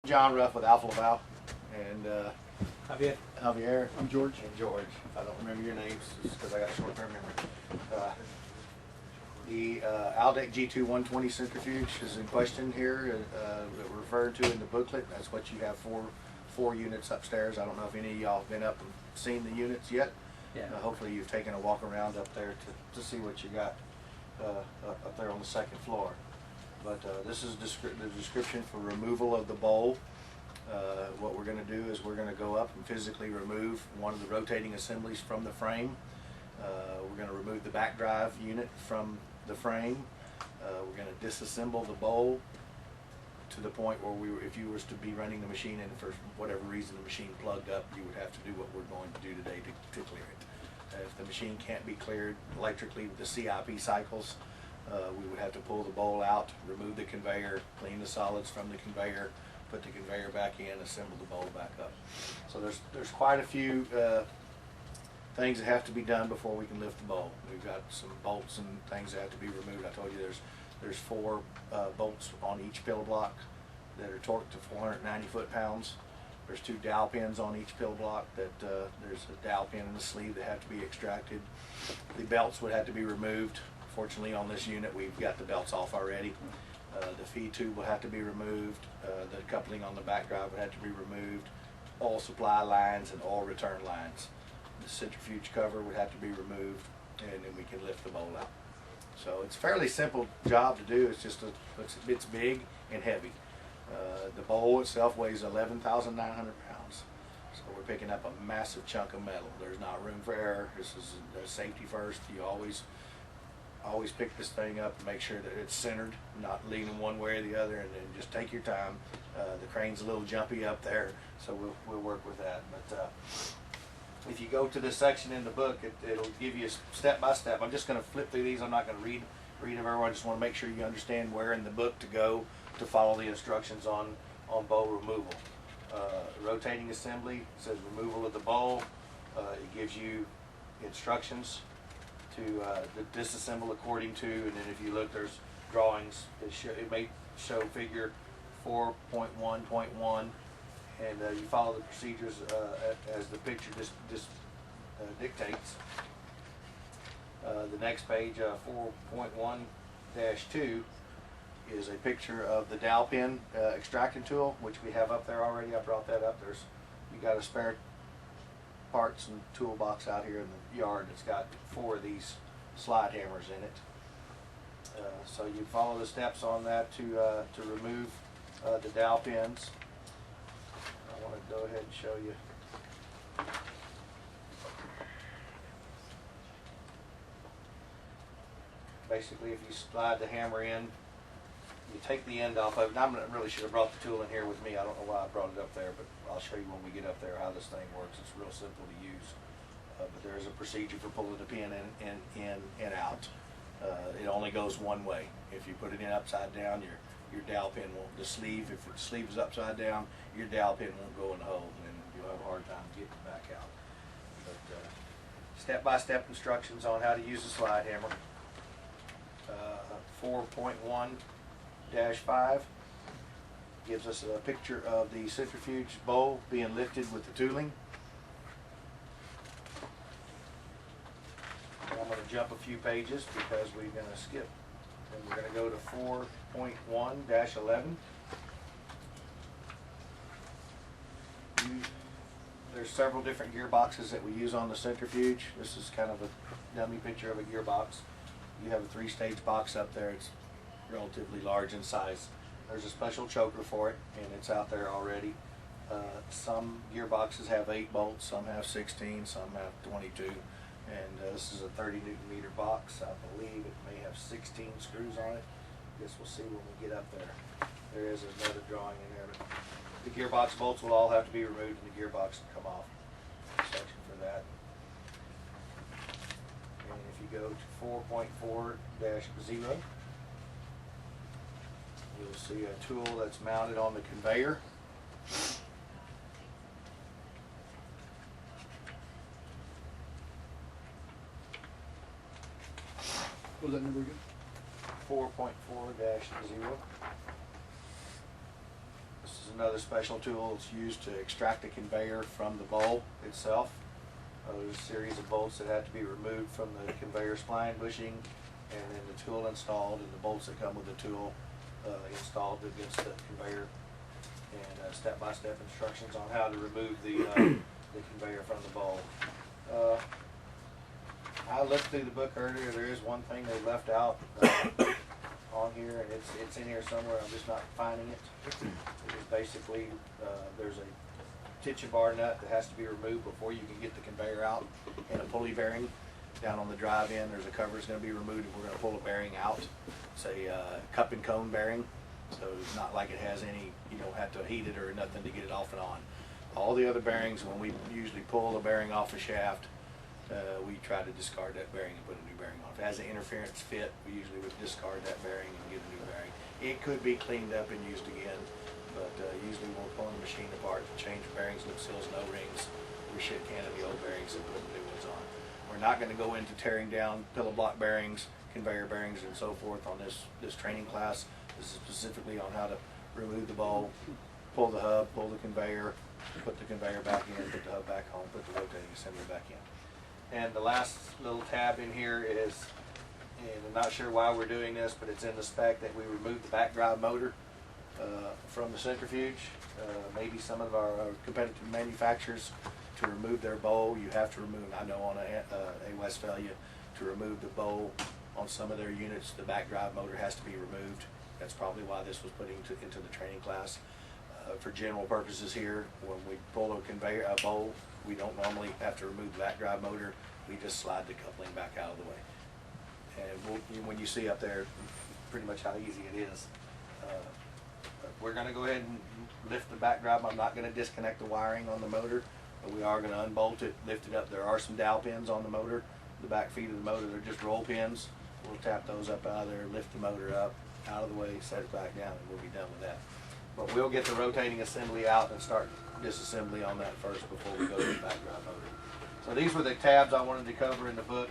John Ruff with ALFA LAVAL, and Javier. I'm George. And George. I don't remember your names because I got short-term memory. The Aldec G2 120 centrifuge is in question here that we're referred to in the booklet. That's what you have four units upstairs. I don't know if any of y'all have been up and seen the units yet. Yeah. Hopefully you've taken a walk around up there to see what you got up there on the second floor. But this is the description for removal of the bowl. What we're going to do is we're going to go up and physically remove one of the rotating assemblies from the frame. We're going to remove the back drive unit from the frame. We're going to disassemble the bowl to the point where if you were to be running the machine and for whatever reason the machine plugged up, you would have to do what we're going to do today to clear it. If the machine can't be cleared electrically with the CIP cycles, we would have to pull the bowl out, remove the conveyor, clean the solids from the conveyor, put the conveyor back in, assemble the bowl back up. So there's quite a few things that have to be done before we can lift the bowl. We've got some bolts and things that have to be removed. I told you there's 4 bolts on each pill block that are torqued to 490 foot-pounds. There's 2 dowel pins on each pill block that there's a dowel pin in the sleeve that have to be extracted. The belts would have to be removed. Fortunately, on this unit, we've got the belts off already. The feed tube will have to be removed. The coupling on the back drive would have to be removed. Oil supply lines and oil return lines. The centrifuge cover would have to be removed, and then we can lift the bowl out. So it's a fairly simple job to do. It's just it's big and heavy. The bowl itself weighs 11,900 pounds. So we're picking up a massive chunk of metal. There's not room for error. This is safety first. You always pick this thing up and make sure that it's centered, not leaning one way or the other, and then just take your time. The crane's a little jumpy up there, so we'll work with that. But if you go to this section in the book, it'll give you step by step. I'm just going to flip through these. I'm not going to read them everyone. I just want to make sure you understand where in the book to go to follow the instructions on bowl removal. Rotating assembly says removal of the bowl. It gives you instructions to disassemble according to, and then if you look, there's drawings that it may show figure 4.1.1, and you follow the procedures as the picture dictates. The next page, 4.1-2, is a picture of the dowel pin extracting tool, which we have up there already. I brought that up. You got a spare parts and toolbox out here in the yard that's got 4 of these slide hammers in it. So you follow the steps on that to remove the dowel pins. I want to go ahead and show you. Basically, if you slide the hammer in, you take the end off of it. And I really should have brought the tool in here with me. I don't know why I brought it up there, but I'll show you when we get up there how this thing works. It's real simple to use. But there is a procedure for pulling the pin in and out. It only goes one way. If you put it in upside down, your dowel pin won't. The sleeve, if the sleeve is upside down, your dowel pin won't go in the hole, and you'll have a hard time getting it back out. But step-by-step instructions on how to use the slide hammer. 4.1-5 gives us a picture of the centrifuge bowl being lifted with the tooling. And I'm going to jump a few pages because we're going to skip. And we're going to go to 4.1-11. There's several different gearboxes that we use on the centrifuge. This is kind of a dummy picture of a gearbox. You have a 3-stage box up there. It's relatively large in size. There's a special choker for it, and it's out there already. Some gearboxes have 8 bolts, some have 16, some have 22. And this is a 30 Newton meter box. I believe it may have 16 screws on it. I guess we'll see when we get up there. There is another drawing in there. But the gearbox bolts will all have to be removed and the gearbox will come off. Section for that. And if you go to 4.4-0, you'll see a tool that's mounted on the conveyor. What was that number again? 4.4-0. This is another special tool. It's used to extract the conveyor from the bowl itself. There's a series of bolts that have to be removed from the conveyor spline bushing, and then the tool installed, and the bolts that come with the tool installed against the conveyor, and step-by-step instructions on how to remove the conveyor from the bowl. I looked through the book earlier. There is one thing they left out on here, and it's in here somewhere. I'm just not finding it. It is basically there's a tension bar nut that has to be removed before you can get the conveyor out, and a pulley bearing down on the drive-in. There's a cover that's going to be removed, and we're going to pull a bearing out. It's a cup and cone bearing, so it's not like it has any. You don't have to heat it or nothing to get it off and on. All the other bearings, when we usually pull a bearing off a shaft, we try to discard that bearing and put a new bearing on. If it has an interference fit, we usually would discard that bearing and get a new bearing. It could be cleaned up and used again, but usually we'll pull the machine apart, change bearings, lip seals, and O-rings, reshit can of the old bearings and put new ones on. We're not going to go into tearing down pillow block bearings, conveyor bearings, and so forth on this training class. This is specifically on how to remove the bowl, pull the hub, pull the conveyor, put the conveyor back in, put the hub back on, put the rotating assembly back in. And the last little tab in here is, and I'm not sure why we're doing this, but it's in the spec that we remove the back drive motor from the centrifuge. Maybe some of our competitive manufacturers, to remove their bowl, you have to remove, I know on a Westphalia, to remove the bowl on some of their units, the back drive motor has to be removed. That's probably why this was put into the training class. For general purposes here, when we pull a bowl, we don't normally have to remove the back drive motor. We just slide the coupling back out of the way. And when you see up there, pretty much how easy it is. We're going to go ahead and lift the back drive. I'm not going to disconnect the wiring on the motor, but we are going to unbolt it, lift it up. There are some dowel pins on the motor. The back feet of the motor, they're just roll pins. We'll tap those up out of there, lift the motor up, out of the way, set it back down, and we'll be done with that. But we'll get the rotating assembly out and start disassembly on that first before we go to the back drive motor. So these were the tabs I wanted to cover in the book.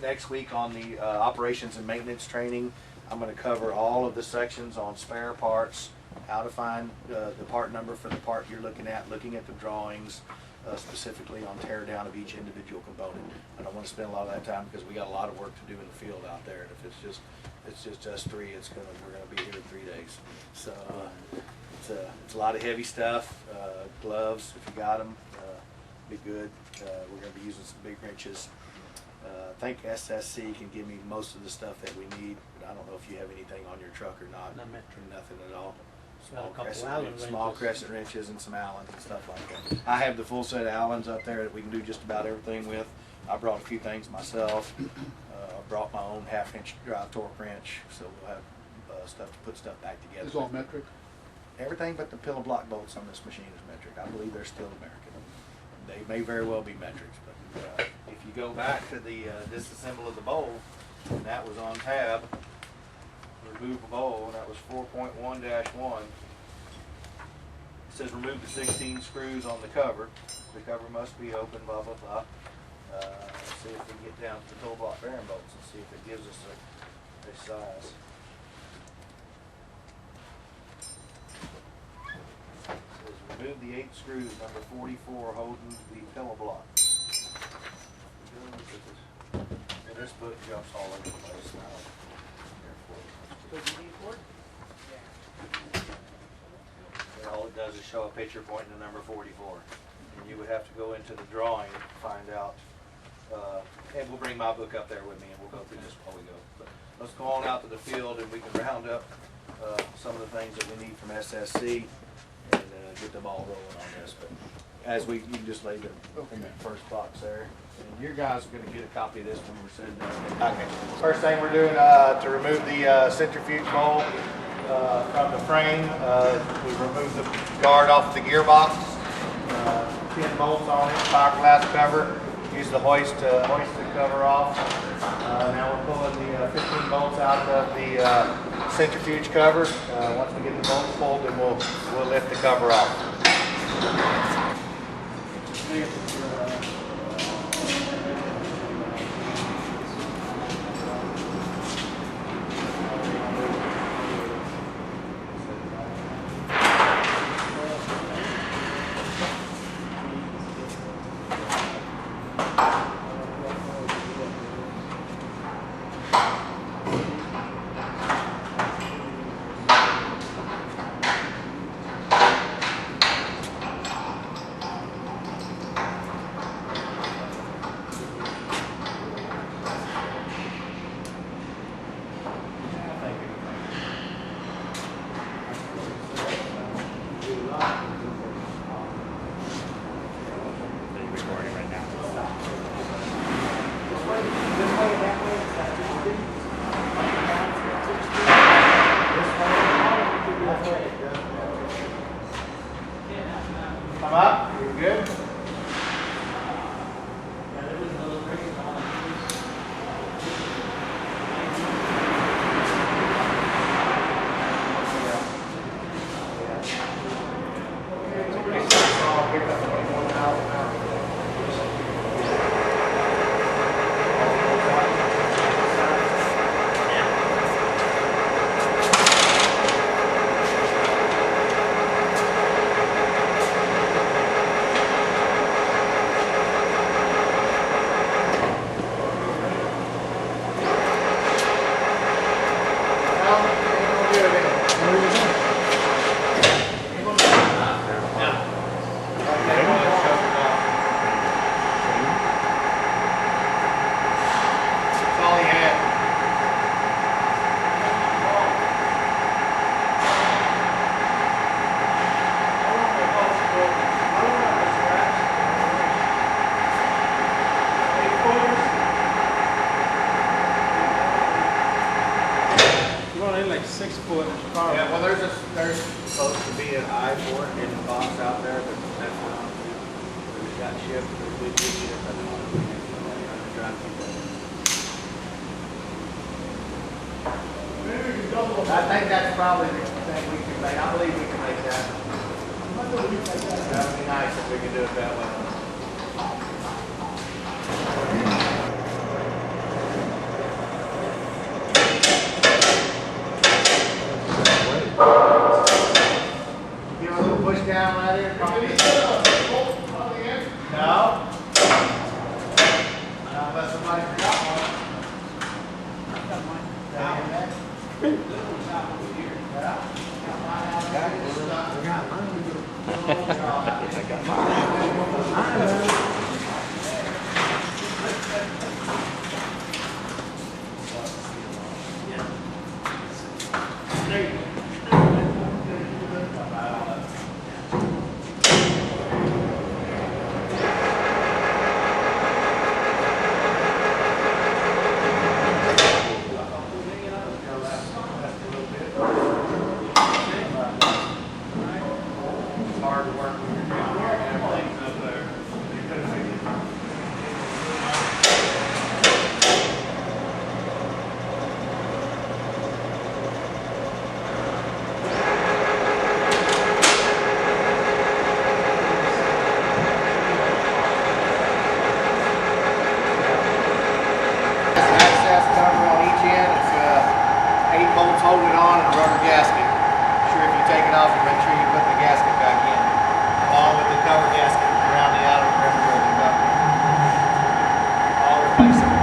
Next week on the operations and maintenance training, I'm going to cover all of the sections on spare parts, how to find the part number for the part you're looking at the drawings, specifically on tear down of each individual component. I don't want to spend a lot of that time because we got a lot of work to do in the field out there. And if it's just us three, we're going to be here in 3 days. So it's a lot of heavy stuff. Gloves, if you got them, be good. We're going to be using some big wrenches. I think SSC can give me most of the stuff that we need, but I don't know if you have anything on your truck or not. Nothing at all. Small crescent wrenches and some Allens and stuff like that. I have the full set of Allens up there that we can do just about everything with. I brought a few things myself. I brought my own 1/2-inch drive torque wrench, so we'll have stuff to put stuff back together. It's all metric? Everything but the pillow block bolts on this machine is metric. I believe they're still American. They may very well be metrics, but if you go back to the disassemble of the bowl, and that was on tab, remove a bowl, and that was 4.1-1. It says remove the 16 screws on the cover. The cover must be open, blah, blah, blah. Let's see if we can get down to the pillow block bearing bolts and see if it gives us a size. It says remove the 8 screws, number 44, holding the pillow block. And this book jumps all over the place now. And all it does is show a picture pointing to number 44. And you would have to go into the drawing to find out. And we'll bring my book up there with me and we'll go through this while we go. But let's go on out to the field and we can round up some of the things that we need from SSC and get the ball rolling on this. But as you can just lay them in that first box there. And your guys are going to get a copy of this when we're sitting down. Okay. First thing we're doing to remove the centrifuge bowl from the frame, we remove the guard off the gearbox. 10 bolts on it, fiberglass cover. Use the hoist to cover off. Now we're pulling the 15 bolts out of the centrifuge cover. Once we get the bolts pulled, then we'll lift the cover off. Come up, you're good? Like 6 foot car. Yeah, well, there's supposed to be an eye for it in the box out there, but that's not. We got shipped, we did ship it. I think that's probably the thing we can make. I believe we can make that. That would be nice if we could do it that way. Give a little push down right here. No. Unless somebody forgot one. Hard to work when you're down here and everything's up there. Access cover on each end. It's 8 bolts holding it on and a rubber gasket. Sure, if you take it off, you make sure you put the gasket back in, along with the cover gasket around the outer perimeter of the cover. All replaceable.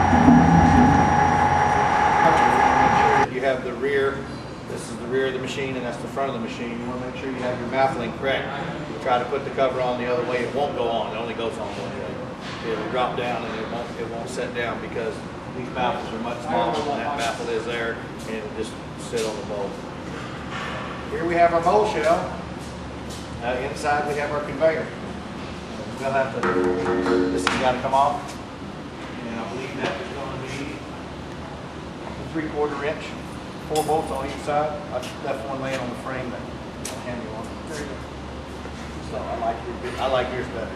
Make sure that you have the rear. This is the rear of the machine, and that's the front of the machine. You want to make sure you have your baffling correct. You try to put the cover on the other way, it won't go on. It only goes on one way. It'll drop down and it won't set down because these baffles are much smaller than that baffle is there, and it'll just sit on the bolt. Here we have our bowl shell. Inside we have our conveyor. We'll have to, this has got to come off. And I believe that is going to be a 3/4 inch, 4 bolts on each side. I left one laying on the frame that I'll hand you one. There you go. So I like yours better.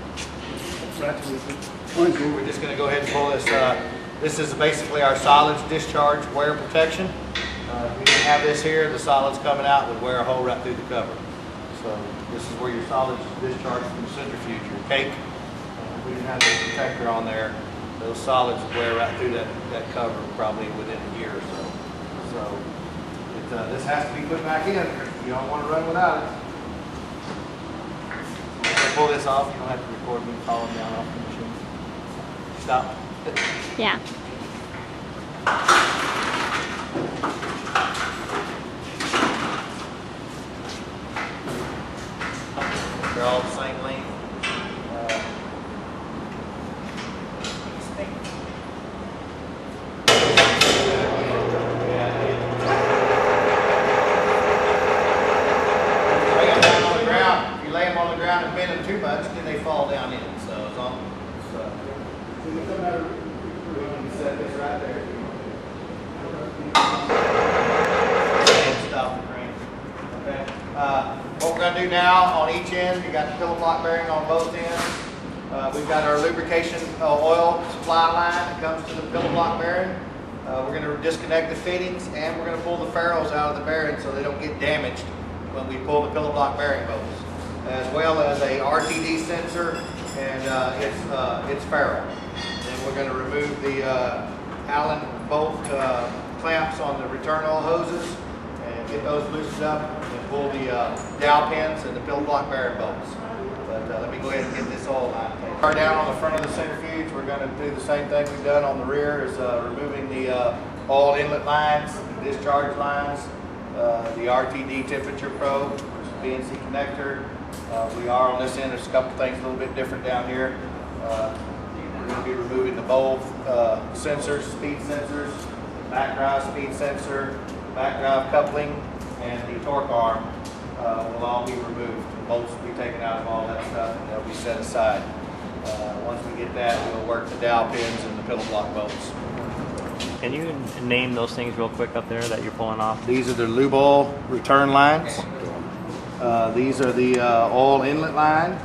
We're just going to go ahead and pull this. This is basically our solids discharge wear protection. If we didn't have this here, the solids coming out would wear a hole right through the cover. So this is where your solids discharge from the centrifuge, your cake. If we didn't have this protector on there, those solids would wear right through that cover probably within a year or so. So this has to be put back in. You don't want to run without it. Pull this off, you don't have to record me falling down off the machine. Stop. Yeah. They're all the same length. And bend them too much, then they fall down in. So as long as do now on each end, you got the pillow block bearing on both ends. We've got our lubrication oil supply line that comes to the pillow block bearing. We're going to disconnect the fittings, and we're going to pull the ferrules out of the bearing so they don't get damaged when we pull the pillow block bearing bolts, as well as a RTD sensor and its ferrule. Then we're going to remove the Allen bolt clamps on the return oil hoses and get those loosened up and pull the dowel pins and the pillow block bearing bolts. But let me go ahead and get this oil line taken. Down on the front of the centrifuge, we're going to do the same thing we've done on the rear, is removing the oil inlet lines, discharge lines, the RTD temperature probe, which is BNC connector. We are on this end, there's a couple things a little bit different down here. We're going to be removing the bowl sensors, speed sensors, back drive speed sensor, back drive coupling, and the torque arm will all be removed. The bolts will be taken out of all that stuff and they'll be set aside. Once we get that, we'll work the dowel pins and the pillow block bolts. Can you name those things real quick up there that you're pulling off? These are the lube oil return lines. These are the oil inlet line.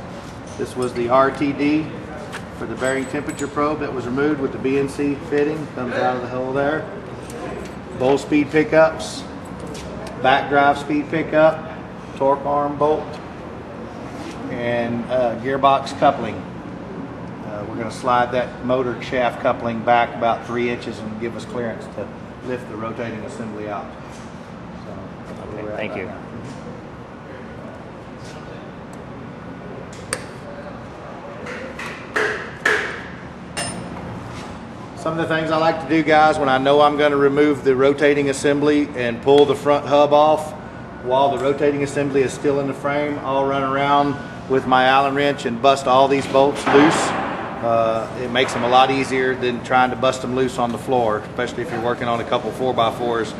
This was the RTD for the bearing temperature probe that was removed with the BNC fitting. Comes out of the hole there. Bowl speed pickups, back drive speed pickup, torque arm bolt, and gearbox coupling. We're going to slide that motor shaft coupling back about 3 inches and give us clearance to lift the rotating assembly out. So, Okay, thank you. Some of the things I like to do, guys, when I know I'm going to remove the rotating assembly and pull the front hub off while the rotating assembly is still in the frame, I'll run around with my Allen wrench and bust all these bolts loose. It makes them a lot easier than trying to bust them loose on the floor, especially if you're working on a couple 4x4s.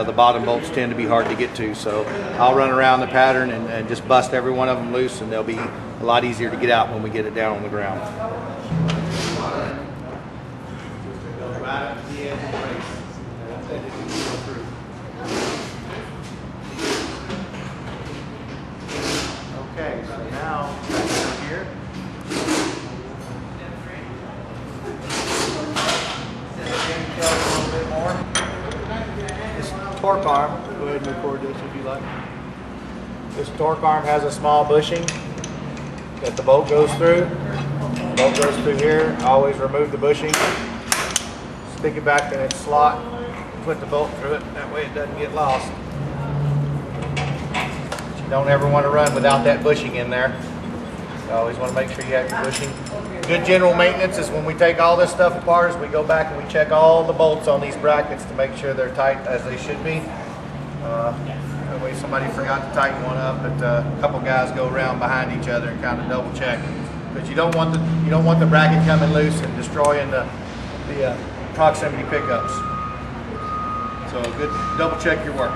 The bottom bolts tend to be hard to get to, so I'll run around the pattern and just bust every one of them loose, and they'll be a lot easier to get out when we get it down on the ground. Right up to the edge of the brace. Let it go through. Okay, so now back down here. A little bit more. This torque arm, go ahead and record this if you like. This torque arm has a small bushing that the bolt goes through. The bolt goes through here. Always remove the bushing. Stick it back in its slot, put the bolt through it, that way it doesn't get lost. But you don't ever want to run without that bushing in there. You always want to make sure you have your bushing. Good general maintenance is when we take all this stuff apart, is we go back and we check all the bolts on these brackets to make sure they're tight as they should be. That way somebody forgot to tighten one up, but a couple guys go around behind each other and kind of double check. But you don't want the bracket coming loose and destroying the proximity pickups. So good, double check your work.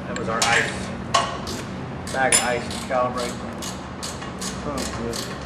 That was our ice, bag of ice to calibrate. Oh, good.